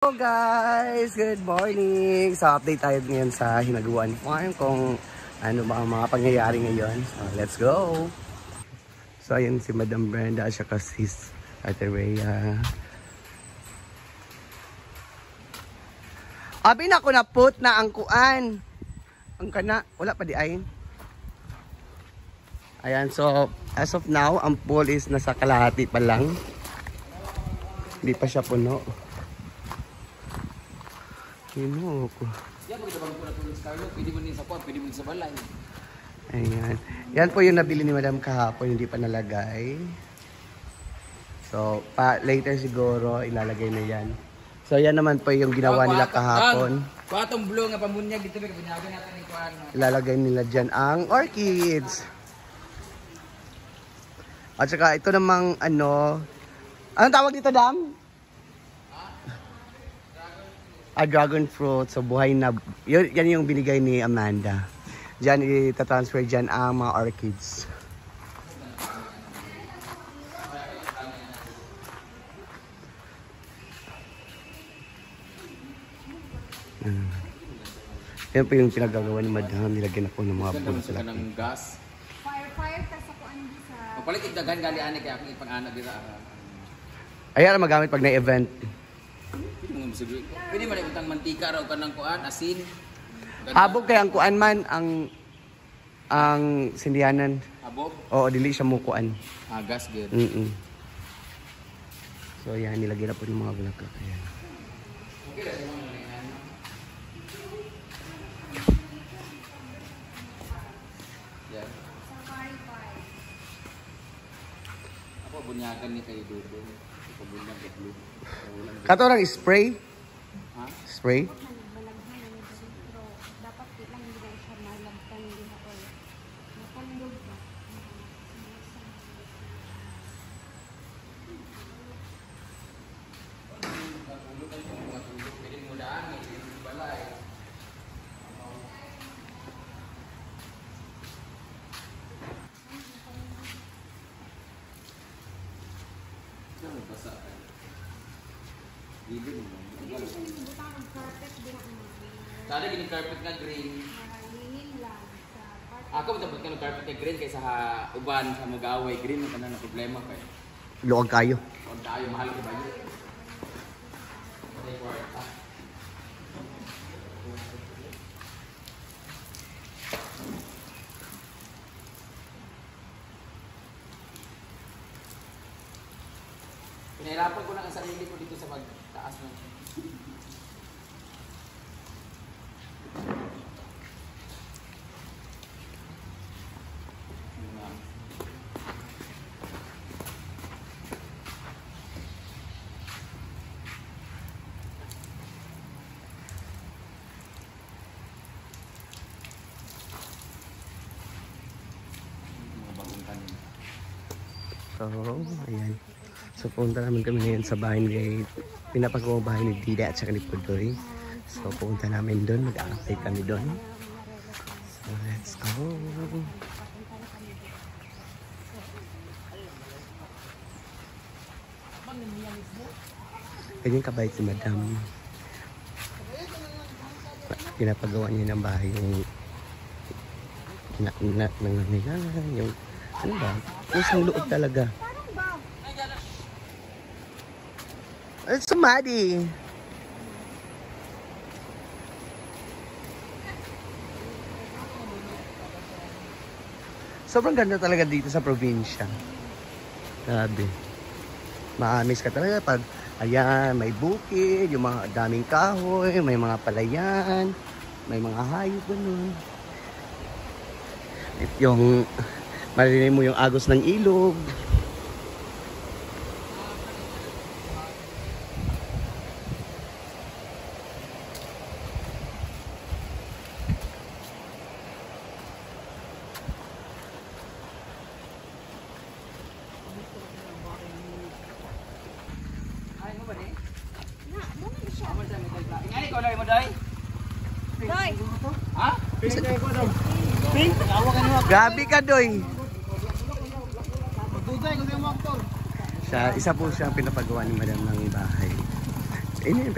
Hello guys! Good morning! So update tayo ngayon sa Hinaguan Farm kung ano ba ang mga pangyayari ngayon. So let's go! So ayun si Madam Brenda at saka sis Ate Rhea. Abi na ko na put na ang kuan. Ang kana, wala pa di ay. Ayan, so as of now, ang pool is nasa kalahati pa lang. Hindi pa siya puno. Hino ko. Ayan. Yan po yung nabili ni Madam kahapon, hindi pa nalagay. So, later siguro ilalagay na yan. So, yan naman po yung ginawa nila kahapon. Kuatong blue nga pamunyag dito, binyagan natin ni kuan. Ilalagay nila dyan ang orchids. At saka ito namang ano, anong tawag dito, Dam? Dragon fruit. So buhay na. Yan yung binigay ni Amanda. Diyan itatransfer dyan ang mga orchids. Yan po yung pinagagawa ni Madam. Nilagyan ako ng mga bulsa. Ganda mo ng gas. Fire tas ako andi sa... Mapalit igdagan gali ani kaya akong ipang-ana dira. Ayan ang magamit pag na-event. Pwede mo na utang mantika raw ka ng kuan, asin. Habog kay ang kuan man ang sindihanan. Habog? Oo, dili siya mo kuan. Gas good. So yan, nilagyan na po yung mga bulaklak. Ayan. Okay lang yung mga yan. Yan. Safari Park. Ako bunyagan ni kayo dudong. Ako bunyag at blue. Kato lang spray? Ha? Spray? Balaghan na pero dapat lang hindi na siya malagtan din ako. Napalog ba? Sada gini carpet nga green. Ako dapat ka ng carpet nga green kaysa uban sa magaway green na na problema kay. Luwag kayo. Kung tayo mahal ko ba yun? Pinahirapan ko na ang sarili ko dito sa pagtaas mo. So, ayan. So, pumunta naman kami ngayon sa bahay ni pinapagawa bahay ni Dida at saka ni Pudoy. So, pumunta namin doon. Mag-a-update kami doon. So, let's go. Ganyan kabait si Madam. Pinapagawa niya ng bahay yung yung ano ba? Pusang loob talaga. It's so muddy. Sobrang ganda talaga dito sa probinsya. Grabe. Maamis ka talaga pag ayan, may bukid, yung mga daming kahoy, may mga palayan, may mga hayop ganun. Yung marinig mo yung agos ng ilog. Ay mo ba ni? Na, naman siya. Amo sa medal black. Ngani ko lay mo day? Doy. Ha? Pink? Grabe ka, Doy. Dugay ko yung motor. Isa po siyang pinapagawa ni Madam ng bahay. Yun yung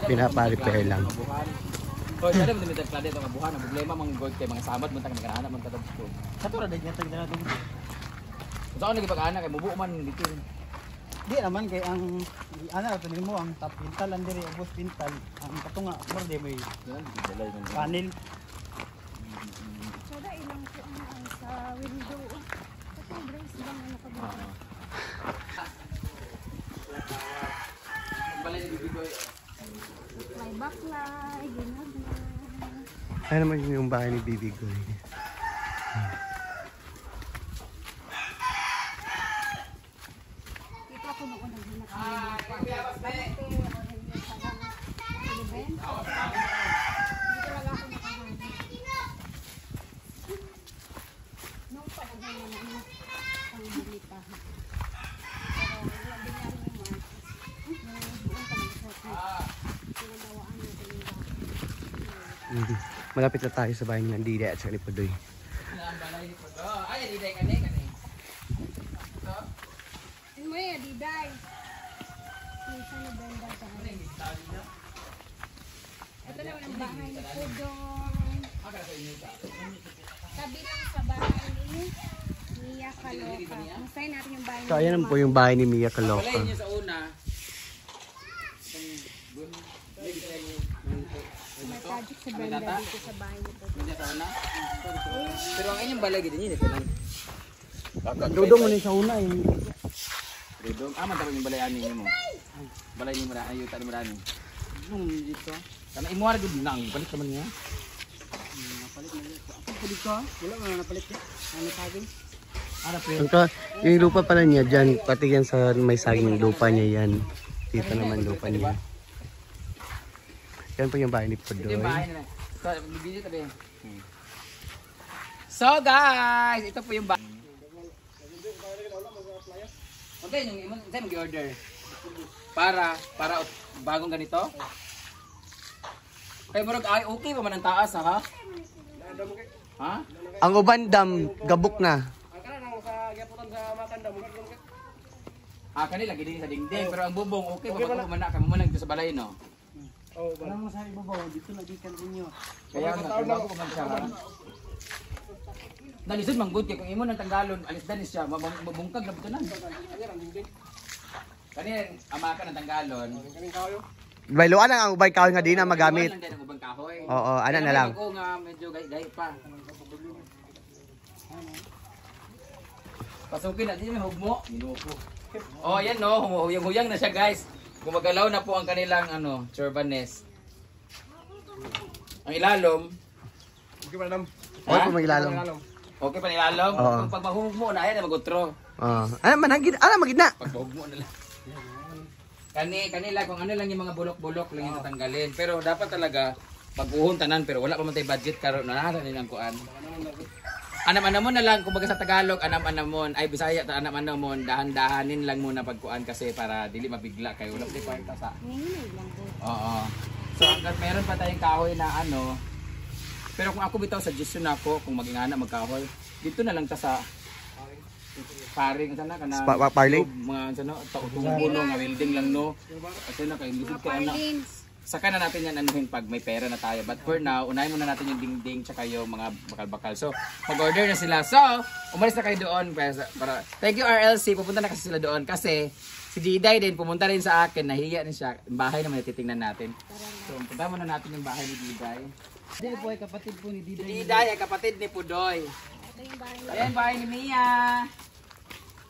pinapa-repair lang. So, kada mo dito klade ito kabuhan, ang problema mang gold kay mga samad mo tang naganahan man kada gusto. Sa to ra dagyan tag dala dun. Sa ano gipag-ana kay mubuo man dito. Di naman kay ang ana to nimo ang top pintal ang diri ubos pintal ang katunga mo di mo Yan, dalay man. panel. Sada ilang ko ang sa window. Kasi brace lang ano ka ba? Balay ni bibigoy. May backlight, ginag na. Ano naman yung bahay ni Bibi Goy? Dito ako noon naghinap ng dito talaga ako nakahanap. Nung panahon na naman, pangbili pa. Pero wala din yan yung pinagawaan natin yung Malapit na tayo sa bahay ng Dida at saka ni Pudoy. Ang balay ni Pudo. Ay, di day kani. Ano mo yan, Diday? Minsan na benda sa akin. Ito naman ang bahay ni Pudong. Tabi lang sa bahay ni Mia Kaloka. Masay natin yung bahay ni So ayan po yung bahay ni Mia Kaloka. Balay niya sa una. May project sa benda dito sa bahay ni Pudong. Hindi sa una. Pero ang inyong balay gid niya lang. Dudong mo ni sa una eh. Dudong. Man tapos yung balay ani mo. Balay ni mara ayo tani marani. Dito. Kana imo ra gud nang balik naman niya. Napalit na dito. Ako pud ko. Wala man napalit ya. Ano saging? Ara pre. Ito, yung lupa pala niya dyan, pati yan sa may saging lupa niya yan. Dito naman lupa niya. Yan po yung bahay ni Ito Pudoy. yung bahay nila. So, bibili tabi. So guys, ito po yung bahay. Okay, yung imong say mag-order. Para bagong ganito. Kay murag ay okay pa man ang taas ha. Ha? Ang uban dam, gabok na. Kanila gid sa dingding pero ang bubong okay pa pag man ka mo lang dito sa balay no. Wala mo sa ibabaw dito na gikan inyo. Kaya nga bago pa man siya. Ha? Nalisod man good kay kung imo nang tanggalon alis danis siya mabungkag na buto na. Kanina ama ka ng tanggalon. Bailuan lang ang ubay kahoy nga di na magamit. Lang din ang ubang kahoy. Oo, ana na lang. Ako nga medyo gay pa. Pasukin natin yung hugmo. Minupo. Oh, yan no, huyang-huyang na siya guys. Gumagalaw na po ang kanilang turbanes. Ang ilalom. Okay po magilalong. Okay pa nilalom. Oo. Kung pag mahugmo na yan, magutro. Ano managid, magid na. Pag mahugmo na lang. Kanila kung ano lang yung mga bulok-bulok lang yung tatanggalin. Pero dapat talaga pag-uhon tanan pero wala pa man tay budget karon na nilang kuan. Anam-anamon na lang kumbaga sa Tagalog, anam-anamon ay Bisaya ta anam-anamon, dahan-dahanin lang muna pagkuan kasi para dili mabigla kay wala tay kwarta sa. Ngayon lang po. Oo. So hangga't meron pa tayong kahoy na pero kung ako bitaw suggestion ako kung magingana magkahoy, dito na lang ta sa paring sana kana Parling? mga ano tunggulo nga welding lang no. Kasi na kay lisod kay anak. Saka na natin yan anuhin pag may pera na tayo. But for now, unahin muna natin yung dingding tsaka yung mga bakal-bakal. So, mag-order na sila. So, umalis na kayo doon. Para thank you RLC. Pupunta na kasi sila doon. Kasi si Diday din pumunta rin sa akin. Nahiya rin siya. Yung bahay naman titingnan natin. So, punta muna natin yung bahay ni Diday. Diday po ay kapatid po ni Diday. Diday ay kapatid ni Pudoy. Ito yung bahay. Ayan, bahay ni Mia.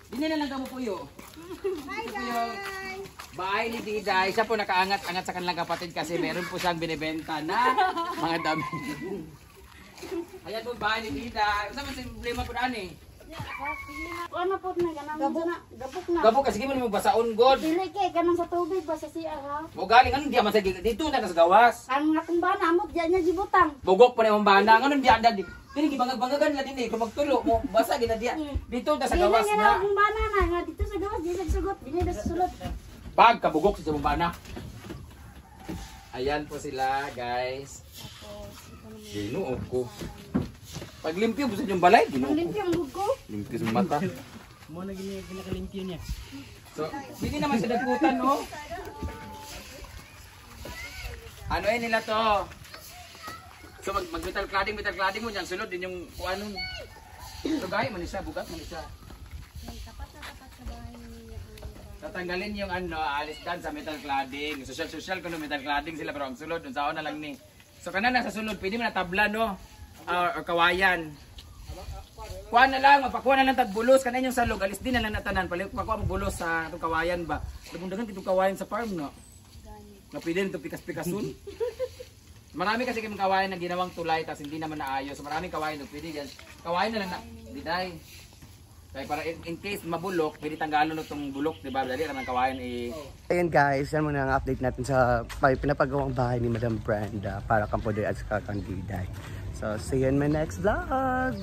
Hindi na lang kamo puyo. Hi guys! Bahay ni Diday. Siya po nakaangat-angat sa kanilang kapatid kasi meron po siyang binibenta na mga dami. Ayan po bahay ni Diday. Saan man problema po na eh? Ano po na ganang gabok na. Gabo kasi mo mo basaon god. Dili kay kanang sa tubig ba sa siya ha. Mo galing ano di man sa dito na sa gawas. Ang akong bana mo diyan niya gibutang. Bugok pa na yung bana. Ano di anda di. Dili gibangag-bangagan nila din kung magtulo mo basa gid na diya. Dito na sa gawas Dili na. akong bana na nga dito sa gawas di nagsugot, dili na sulod. Pag kabugok sa bana. Ayan po sila guys. Ginuo ko. Pag limpyo gusto yung balay, ginuo Ang ko. limpyo ang gugo. Limpyo sa mata. Mo na ginakalimpyo niya. So, hindi naman sa dagkutan, no? Ano nila to? So mag-metal cladding mo diyan sulod din yung kuanon. So gaya man siya, bugat man siya. Tapat na tapat sa bahay niya. Tatanggalin yung alis dan sa metal cladding. Social kuno metal cladding sila pero ang sulod dun sa na lang ni. So kana na sa sulod pwede man na tabla no or kawayan. Kuha na lang, magpakuha na lang tagbulos kanan yung salog, alis din na lang natanan pala pakuha mo bulos sa itong kawayan ba. Dagan kitong kawayan sa farm no. Na pwede nito pikas-pikasun. Marami kasi kayong kawayan na ginawang tulay tapos hindi naman naayos. So maraming kawayan na pwede yan. Kawayan na lang na diday. Kaya para in case mabulok, pwede tanggalon itong bulok, di ba? Dali naman kawayan Ayan guys, yan muna ang update natin sa pinapagawang bahay ni Madam Brenda para Campodoy at sa Candiday. So see you in my next vlog!